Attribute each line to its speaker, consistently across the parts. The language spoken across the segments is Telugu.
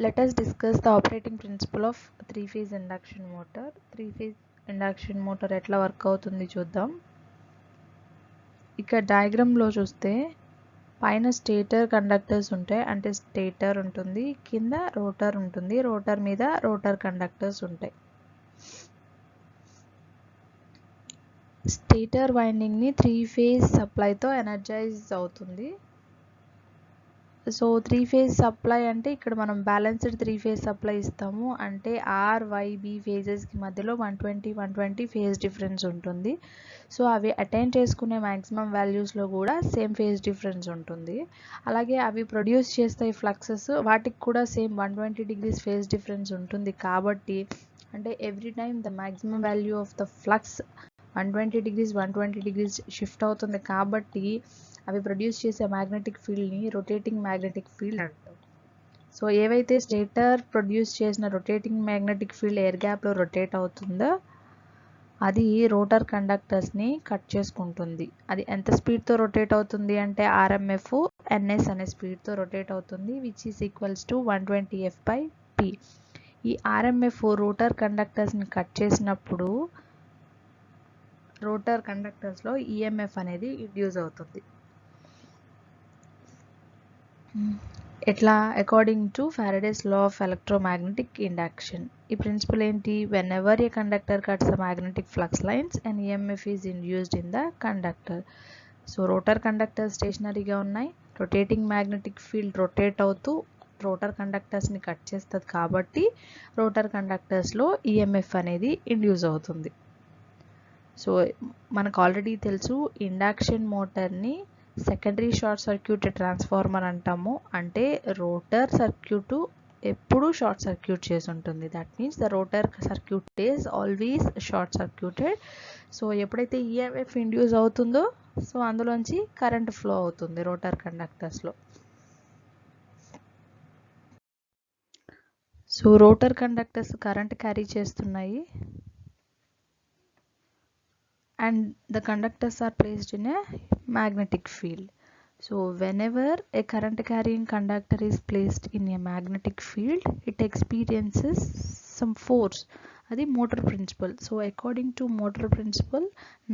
Speaker 1: Let us discuss the operating principle of three-phase induction motor. Three-phase induction motor ఎట్లా వర్క్ అవుతుంది చూద్దాం. ఇక్కడ డయాగ్రామ్లో చూస్తే పైన స్టేటర్ కండక్టర్స్ ఉంటాయి, అంటే స్టేటర్ ఉంటుంది, కింద రోటర్ ఉంటుంది, రోటర్ మీద రోటర్ కండక్టర్స్ ఉంటాయి. స్టేటర్ వైండింగ్ని త్రీ ఫేజ్ సప్లైతో ఎనర్జైజ్ అవుతుంది. సో త్రీ ఫేజ్ సప్లై అంటే ఇక్కడ మనం బ్యాలెన్స్డ్ త్రీ ఫేజ్ సప్లై ఇస్తాము, అంటే ఆర్వైబి ఫేజెస్కి మధ్యలో 120 ఫేజ్ డిఫరెన్స్ ఉంటుంది. సో అవి అటైన్ చేసుకునే మ్యాక్సిమం వాల్యూస్లో కూడా సేమ్ ఫేజ్ డిఫరెన్స్ ఉంటుంది. అలాగే అవి ప్రొడ్యూస్ చేస్తాయి ఫ్లక్సెస్, వాటికి కూడా సేమ్ 120 degrees ఫేజ్ డిఫరెన్స్ ఉంటుంది. కాబట్టి అంటే every time the maximum value of the flux 120 degrees shift అవుతుంది. కాబట్టి అవి ప్రొడ్యూస్ చేసే మ్యాగ్నెటిక్ ఫీల్డ్ని రొటేటింగ్ మ్యాగ్నెటిక్ ఫీల్డ్ అంటాం. సో ఏవైతే స్టేటర్ ప్రొడ్యూస్ చేసిన రొటేటింగ్ మ్యాగ్నెటిక్ ఫీల్డ్ ఎయిర్ గ్యాప్లో రొటేట్ అవుతుందో అది రోటర్ కండక్టర్స్ని కట్ చేసుకుంటుంది. అది ఎంత స్పీడ్తో రొటేట్ అవుతుంది అంటే ఆర్ఎంఎఫ్ ఎన్ఎస్ అనే స్పీడ్తో రొటేట్ అవుతుంది, which is equals to 120f/p. ఈ ఆర్ఎంఎఫ్ రోటర్ కండక్టర్స్ని కట్ చేసినప్పుడు రోటర్ కండక్టర్స్లో ఈఎంఎఫ్ అనేది ఇండ్యూస్ అవుతుంది. ఎట్లా? According to Faraday's law of electromagnetic induction. ఈ ప్రిన్సిపల్ ఏంటి? Whenever a conductor cuts the magnetic flux lines and EMF is induced in the conductor. So rotor conductor స్టేషనరీగా ఉన్నాయి, రొటేటింగ్ మ్యాగ్నెటిక్ ఫీల్డ్ రొటేట్ అవుతూ రోటర్ కండక్టర్స్ని కట్ చేస్తుంది, కాబట్టి రోటర్ కండక్టర్స్లో ఈఎంఎఫ్ అనేది ఇండ్యూస్ అవుతుంది. సో మనకు ఆల్రెడీ తెలుసు, ఇండక్షన్ మోటార్ని సెకండరీ షార్ట్ సర్క్యూట్ ట్రాన్స్ఫార్మర్ అంటాము. అంటే రోటర్ సర్క్యూట్ ఎప్పుడు షార్ట్ సర్క్యూట్ చేసి ఉంటుంది. That means the rotor circuit is always short circuited. So ఎప్పుడైతే ఈఎంఎఫ్ ఇండ్యూస్ అవుతుందో సో అందులోంచి కరెంట్ ఫ్లో అవుతుంది రోటర్ కండక్టర్స్లో. So rotor conductors current carry చేస్తున్నాయి and the conductors are placed in a magnetic field. So whenever a current carrying conductor is placed in a magnetic field, it experiences some force. Adi motor principle. So according to motor principle,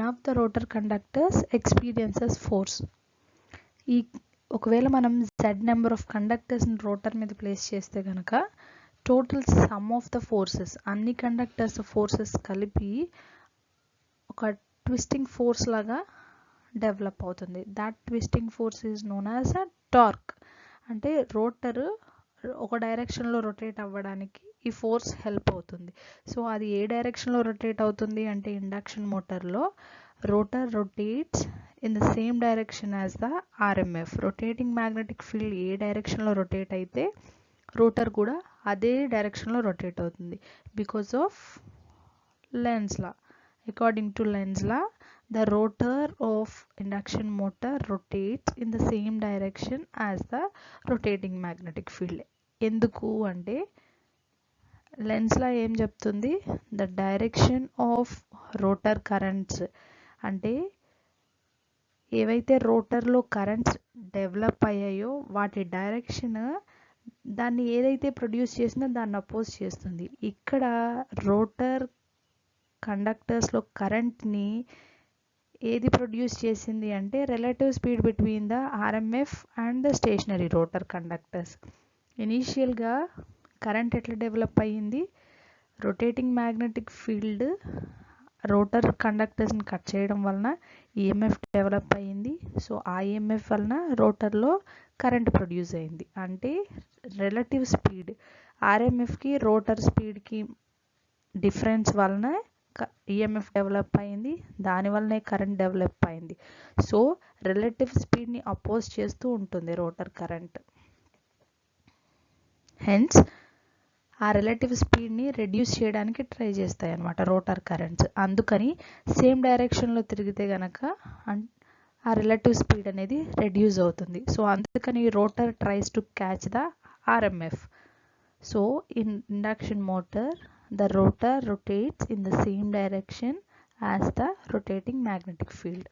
Speaker 1: now the rotor conductors experiences force. ఈ ఒకవేళ మనం z నెంబర్ ఆఫ్ కండక్టర్స్ని రోటర్ మీద ప్లేస్ చేస్తే కనుక total some of the forces, అన్ని కండక్టర్స్ ఫోర్సెస్ కలిపి ఒక ట్విస్టింగ్ ఫోర్స్ లాగా డెవలప్ అవుతుంది. That twisting force is known as a torque. అంటే రోటర్ ఒక డైరెక్షన్లో రొటేట్ అవ్వడానికి ఈ ఫోర్స్ హెల్ప్ అవుతుంది. సో అది ఏ డైరెక్షన్లో రొటేట్ అవుతుంది అంటే ఇండక్షన్ మోటార్లో rotor rotates in the same direction as the RMF. Rotating magnetic field ఏ డైరెక్షన్లో రొటేట్ అయితే రోటర్ కూడా అదే డైరెక్షన్లో రొటేట్ అవుతుంది. Because of Lenz law. According to Lenz law, the rotor of induction motor rotates in the same direction as the rotating magnetic field. ఎందుకు అంటే లెన్స్ లా ఏం చెప్తుంది? The direction of rotor currents, అంటే ఏవైతే రోటర్లో కరెంట్స్ డెవలప్ అయ్యాయో వాటి డైరెక్షన్ దాన్ని ఏదైతే ప్రొడ్యూస్ చేసిందో దాన్ని అపోజ్ చేస్తుంది. ఇక్కడ రోటర్ కండక్టర్స్లో కరెంట్ని ఏది ప్రొడ్యూస్ చేసింది అంటే relative speed between the RMF and the stationary rotor conductors. ఇనీషియల్గా కరెంట్ ఎట్లా డెవలప్ అయ్యింది? రొటేటింగ్ మ్యాగ్నెటిక్ ఫీల్డ్ రోటర్ కండక్టర్స్ని కట్ చేయడం వలన ఈఎంఎఫ్ డెవలప్ అయ్యింది. సో ఆ ఈఎంఎఫ్ వలన రోటర్లో కరెంట్ ప్రొడ్యూస్ అయింది. అంటే రిలేటివ్ స్పీడ్ ఆర్ఎంఎఫ్కి రోటర్ స్పీడ్కి డిఫరెన్స్ వలన ఈఎంఎఫ్ డెవలప్ అయింది, దానివల్లనే కరెంట్ డెవలప్ అయింది. సో రిలేటివ్ స్పీడ్ని అపోజ్ చేస్తూ ఉంటుంది రోటర్ కరెంట్. హెన్స్ ఆ రిలేటివ్ స్పీడ్ని రెడ్యూస్ చేయడానికి ట్రై చేస్తాయి అన్నమాట రోటర్ కరెంట్స్. అందుకని సేమ్ డైరెక్షన్లో తిరిగితే కనుక ఆ రిలేటివ్ స్పీడ్ అనేది రెడ్యూస్ అవుతుంది. సో అందుకని rotor tries to catch the RMF. So in induction motor, the rotor rotates in the same direction as the rotating magnetic field.